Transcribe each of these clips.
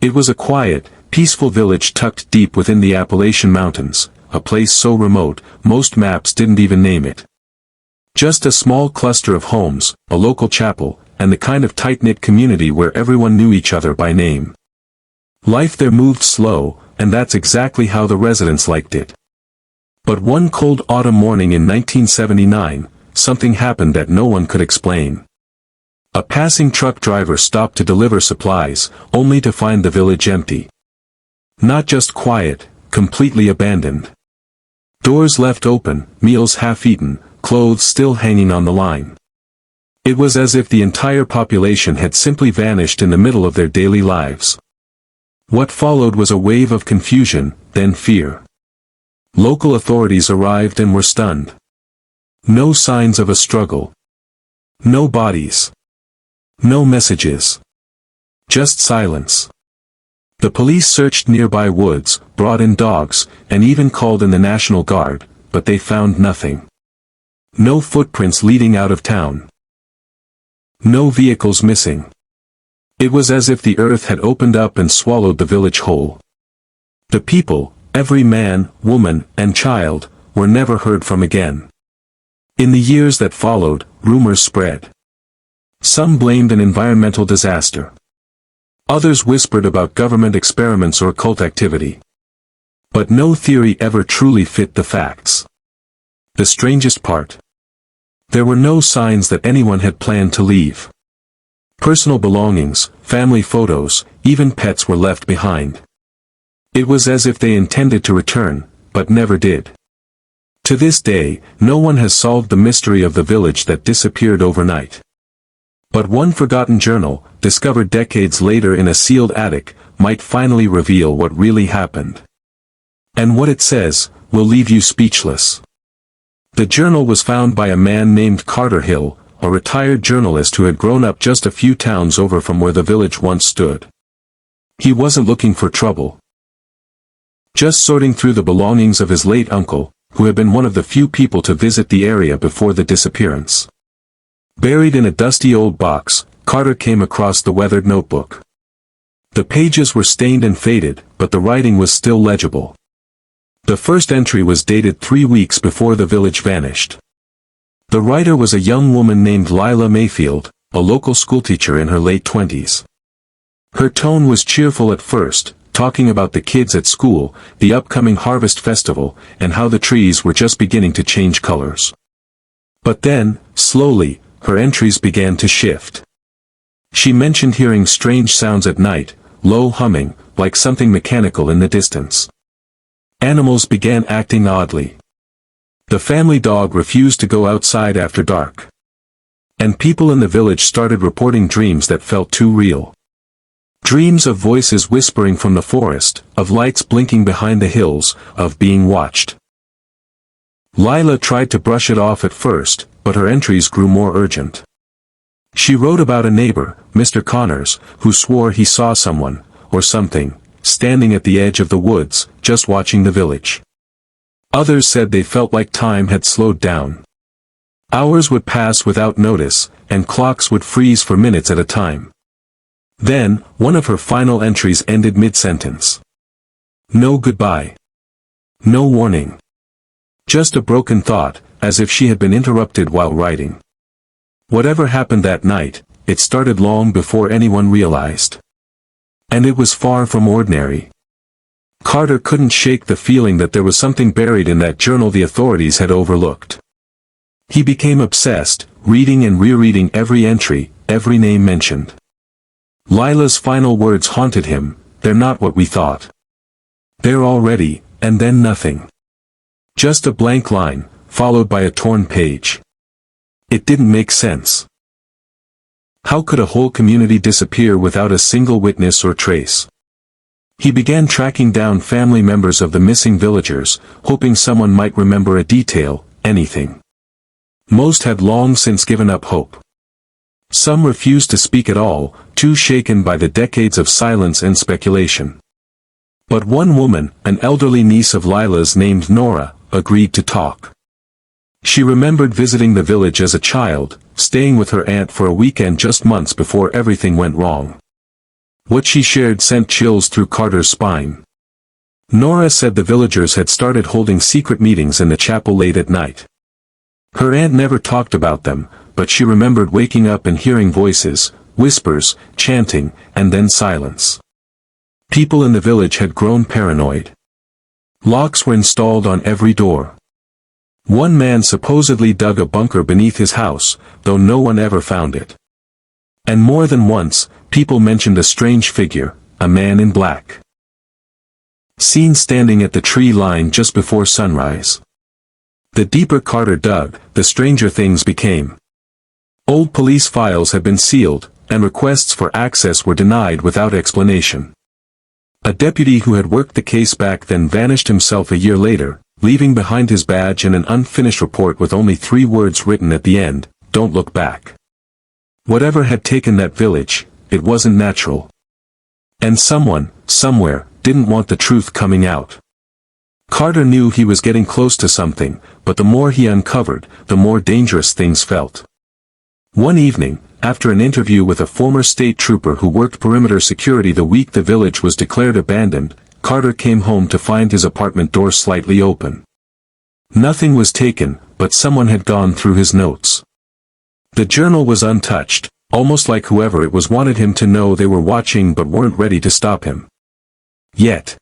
It was a quiet, peaceful village tucked deep within the Appalachian Mountains, a place so remote, most maps didn't even name it. Just a small cluster of homes, a local chapel, and the kind of tight-knit community where everyone knew each other by name. Life there moved slow, and that's exactly how the residents liked it. But one cold autumn morning in 1979, something happened that no one could explain. A passing truck driver stopped to deliver supplies, only to find the village empty. Not just quiet, completely abandoned. Doors left open, meals half-eaten, clothes still hanging on the line. It was as if the entire population had simply vanished in the middle of their daily lives. What followed was a wave of confusion, then fear. Local authorities arrived and were stunned. No signs of a struggle. No bodies. No messages. Just silence. The police searched nearby woods, brought in dogs, and even called in the National Guard, but they found nothing. No footprints leading out of town. No vehicles missing. It was as if the earth had opened up and swallowed the village whole. The people, every man, woman, and child, were never heard from again. In the years that followed, rumors spread. Some blamed an environmental disaster. Others whispered about government experiments or cult activity. But no theory ever truly fit the facts. The strangest part. There were no signs that anyone had planned to leave. Personal belongings, family photos, even pets were left behind. It was as if they intended to return, but never did. To this day, no one has solved the mystery of the village that disappeared overnight. But one forgotten journal, discovered decades later in a sealed attic, might finally reveal what really happened. And what it says, will leave you speechless. The journal was found by a man named Carter Hill, a retired journalist who had grown up just a few towns over from where the village once stood. He wasn't looking for trouble. Just sorting through the belongings of his late uncle, who had been one of the few people to visit the area before the disappearance. Buried in a dusty old box, Carter came across the weathered notebook. The pages were stained and faded, but the writing was still legible. The first entry was dated 3 weeks before the village vanished. The writer was a young woman named Lila Mayfield, a local schoolteacher in her late 20s. Her tone was cheerful at first, talking about the kids at school, the upcoming harvest festival, and how the trees were just beginning to change colors. But then, slowly, her entries began to shift. She mentioned hearing strange sounds at night, low humming, like something mechanical in the distance. Animals began acting oddly. The family dog refused to go outside after dark. And people in the village started reporting dreams that felt too real. Dreams of voices whispering from the forest, of lights blinking behind the hills, of being watched. Lila tried to brush it off at first, but her entries grew more urgent. She wrote about a neighbor, Mr. Connors, who swore he saw someone, or something, standing at the edge of the woods, just watching the village. Others said they felt like time had slowed down. Hours would pass without notice, and clocks would freeze for minutes at a time. Then, one of her final entries ended mid-sentence. No goodbye. No warning. Just a broken thought, as if she had been interrupted while writing. Whatever happened that night, it started long before anyone realized. And it was far from ordinary. Carter couldn't shake the feeling that there was something buried in that journal the authorities had overlooked. He became obsessed, reading and rereading every entry, every name mentioned. Lila's final words haunted him, "They're not what we thought. They're already," and then nothing. Just a blank line, followed by a torn page. It didn't make sense. How could a whole community disappear without a single witness or trace? He began tracking down family members of the missing villagers, hoping someone might remember a detail, anything. Most had long since given up hope. Some refused to speak at all, too shaken by the decades of silence and speculation. But one woman, an elderly niece of Lila's named Nora, agreed to talk. She remembered visiting the village as a child, staying with her aunt for a weekend just months before everything went wrong. What she shared sent chills through Carter's spine. Nora said the villagers had started holding secret meetings in the chapel late at night. Her aunt never talked about them, but she remembered waking up and hearing voices, whispers, chanting, and then silence. People in the village had grown paranoid. Locks were installed on every door. One man supposedly dug a bunker beneath his house, though no one ever found it. And more than once, people mentioned a strange figure, a man in black, seen standing at the tree line just before sunrise. The deeper Carter dug, the stranger things became. Old police files had been sealed, and requests for access were denied without explanation. A deputy who had worked the case back then vanished himself a year later, leaving behind his badge and an unfinished report with only 3 words written at the end: "Don't look back." Whatever had taken that village, it wasn't natural. And someone, somewhere, didn't want the truth coming out. Carter knew he was getting close to something, but the more he uncovered, the more dangerous things felt. One evening, after an interview with a former state trooper who worked perimeter security the week the village was declared abandoned, Carter came home to find his apartment door slightly open. Nothing was taken, but someone had gone through his notes. The journal was untouched, almost like whoever it was wanted him to know they were watching but weren't ready to stop him. Yet.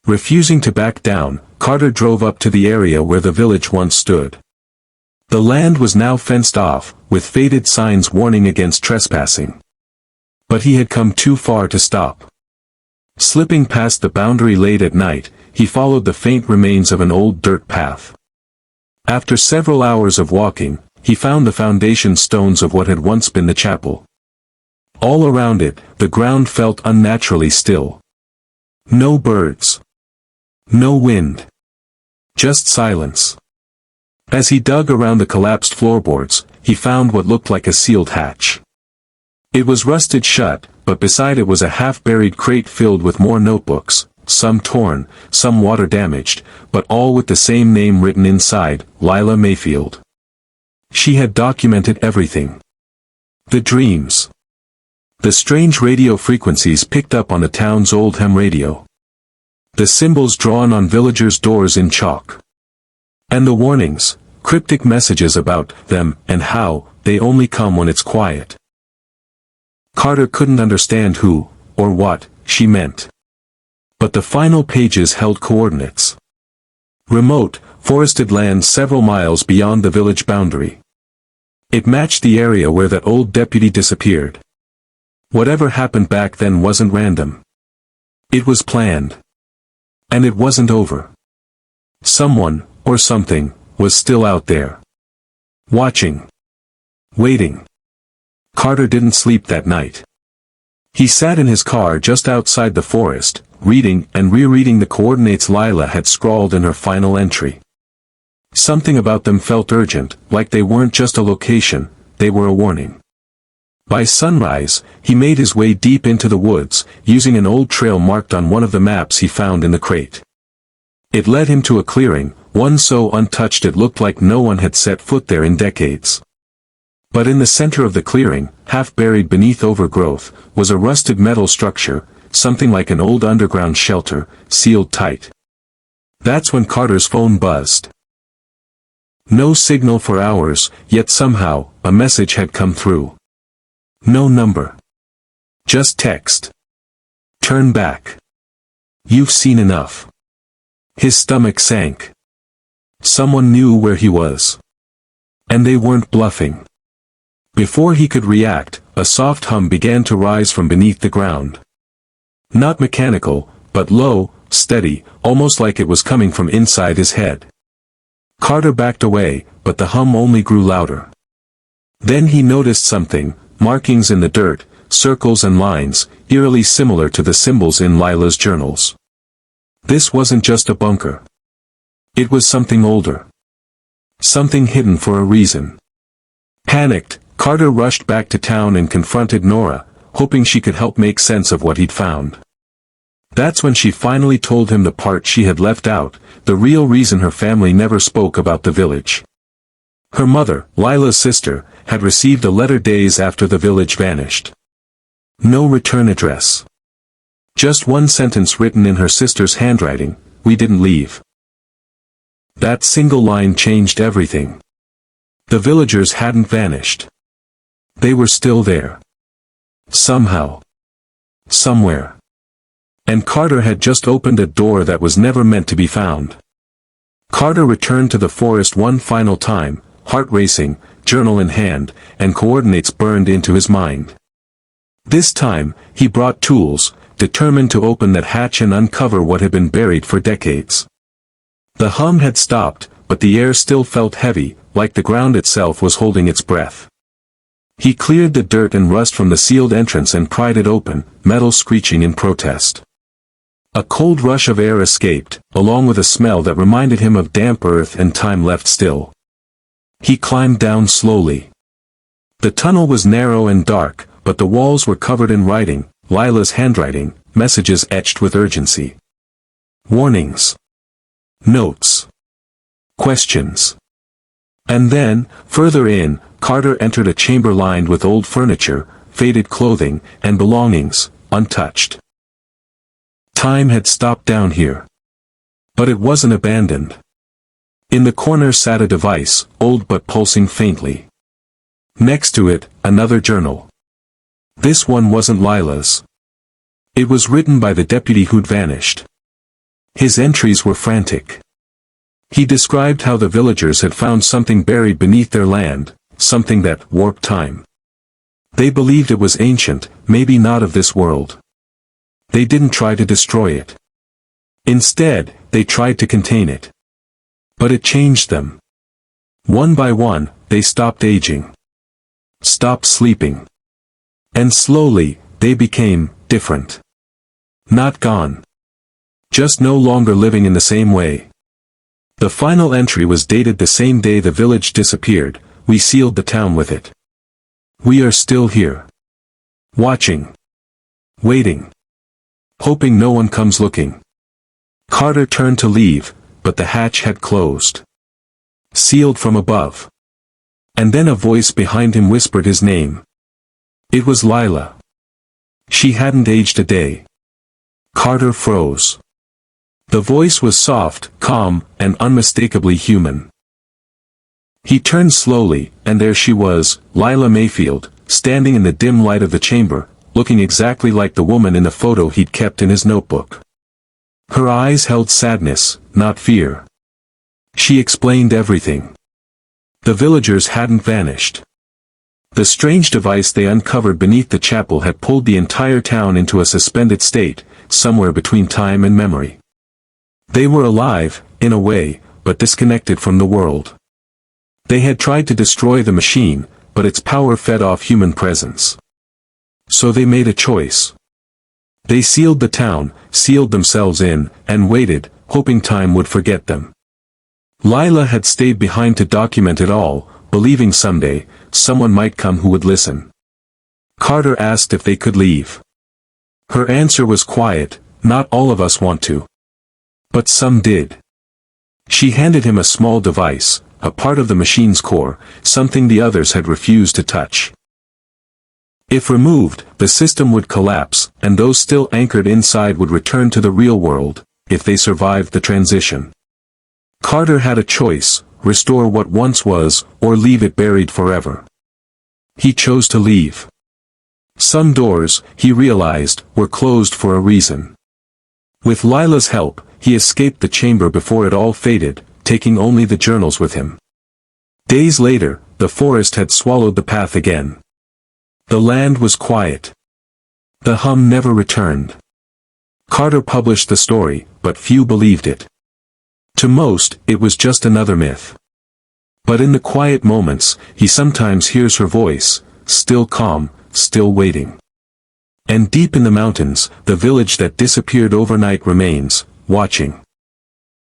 Refusing to back down, Carter drove up to the area where the village once stood. The land was now fenced off, with faded signs warning against trespassing. But he had come too far to stop. Slipping past the boundary late at night, he followed the faint remains of an old dirt path. After several hours of walking, he found the foundation stones of what had once been the chapel. All around it, the ground felt unnaturally still. No birds. No wind. Just silence. As he dug around the collapsed floorboards, he found what looked like a sealed hatch. It was rusted shut, but beside it was a half-buried crate filled with more notebooks, some torn, some water-damaged, but all with the same name written inside: Lila Mayfield. She had documented everything. The dreams. The strange radio frequencies picked up on the town's old ham radio. The symbols drawn on villagers' doors in chalk. And the warnings, cryptic messages about them and how they only come when it's quiet. Carter couldn't understand who, or what, she meant. But the final pages held coordinates. Remote, forested land several miles beyond the village boundary. It matched the area where that old deputy disappeared. Whatever happened back then wasn't random. It was planned. And it wasn't over. Someone, or something, was still out there. Watching. Waiting. Carter didn't sleep that night. He sat in his car just outside the forest, reading and rereading the coordinates Lila had scrawled in her final entry. Something about them felt urgent, like they weren't just a location, they were a warning. By sunrise, he made his way deep into the woods, using an old trail marked on one of the maps he found in the crate. It led him to a clearing, one so untouched it looked like no one had set foot there in decades. But in the center of the clearing, half buried beneath overgrowth, was a rusted metal structure, something like an old underground shelter, sealed tight. That's when Carter's phone buzzed. No signal for hours, yet somehow, a message had come through. No number. Just text. Turn back. You've seen enough. His stomach sank. Someone knew where he was. And they weren't bluffing. Before he could react, a soft hum began to rise from beneath the ground. Not mechanical, but low, steady, almost like it was coming from inside his head. Carter backed away, but the hum only grew louder. Then he noticed something, markings in the dirt, circles and lines, eerily similar to the symbols in Lila's journals. This wasn't just a bunker. It was something older. Something hidden for a reason. Panicked, Carter rushed back to town and confronted Nora, hoping she could help make sense of what he'd found. That's when she finally told him the part she had left out, the real reason her family never spoke about the village. Her mother, Lila's sister, had received a letter days after the village vanished. No return address. Just one sentence written in her sister's handwriting: "We didn't leave." That single line changed everything. The villagers hadn't vanished. They were still there. Somehow. Somewhere. And Carter had just opened a door that was never meant to be found. Carter returned to the forest one final time, heart racing, journal in hand, and coordinates burned into his mind. This time, he brought tools, determined to open that hatch and uncover what had been buried for decades. The hum had stopped, but the air still felt heavy, like the ground itself was holding its breath. He cleared the dirt and rust from the sealed entrance and pried it open, metal screeching in protest. A cold rush of air escaped, along with a smell that reminded him of damp earth and time left still. He climbed down slowly. The tunnel was narrow and dark, but the walls were covered in writing, Lila's handwriting, messages etched with urgency. Warnings. Notes. Questions. And then, further in, Carter entered a chamber lined with old furniture, faded clothing, and belongings, untouched. Time had stopped down here. But it wasn't abandoned. In the corner sat a device, old but pulsing faintly. Next to it, another journal. This one wasn't Lila's. It was written by the deputy who'd vanished. His entries were frantic. He described how the villagers had found something buried beneath their land, something that warped time. They believed it was ancient, maybe not of this world. They didn't try to destroy it. Instead, they tried to contain it. But it changed them. One by one, they stopped aging. Stopped sleeping. And slowly, they became different. Not gone. Just no longer living in the same way. The final entry was dated the same day the village disappeared. We sealed the town with it. We are still here. Watching. Waiting. Hoping no one comes looking. Carter turned to leave, but the hatch had closed. Sealed from above. And then a voice behind him whispered his name. It was Lila. She hadn't aged a day. Carter froze. The voice was soft, calm, and unmistakably human. He turned slowly, and there she was, Lila Mayfield, standing in the dim light of the chamber, looking exactly like the woman in the photo he'd kept in his notebook. Her eyes held sadness, not fear. She explained everything. The villagers hadn't vanished. The strange device they uncovered beneath the chapel had pulled the entire town into a suspended state, somewhere between time and memory. They were alive, in a way, but disconnected from the world. They had tried to destroy the machine, but its power fed off human presence. So they made a choice. They sealed the town, sealed themselves in, and waited, hoping time would forget them. Lila had stayed behind to document it all, believing someday, someone might come who would listen. Carter asked if they could leave. Her answer was quiet, "Not all of us want to. But some did." She handed him a small device, a part of the machine's core, something the others had refused to touch. If removed, the system would collapse, and those still anchored inside would return to the real world, if they survived the transition. Carter had a choice: restore what once was, or leave it buried forever. He chose to leave. Some doors, he realized, were closed for a reason. With Lila's help, he escaped the chamber before it all faded, taking only the journals with him. Days later, the forest had swallowed the path again. The land was quiet. The hum never returned. Carter published the story, but few believed it. To most, it was just another myth. But in the quiet moments, he sometimes hears her voice, still calm, still waiting. And deep in the mountains, the village that disappeared overnight remains, watching.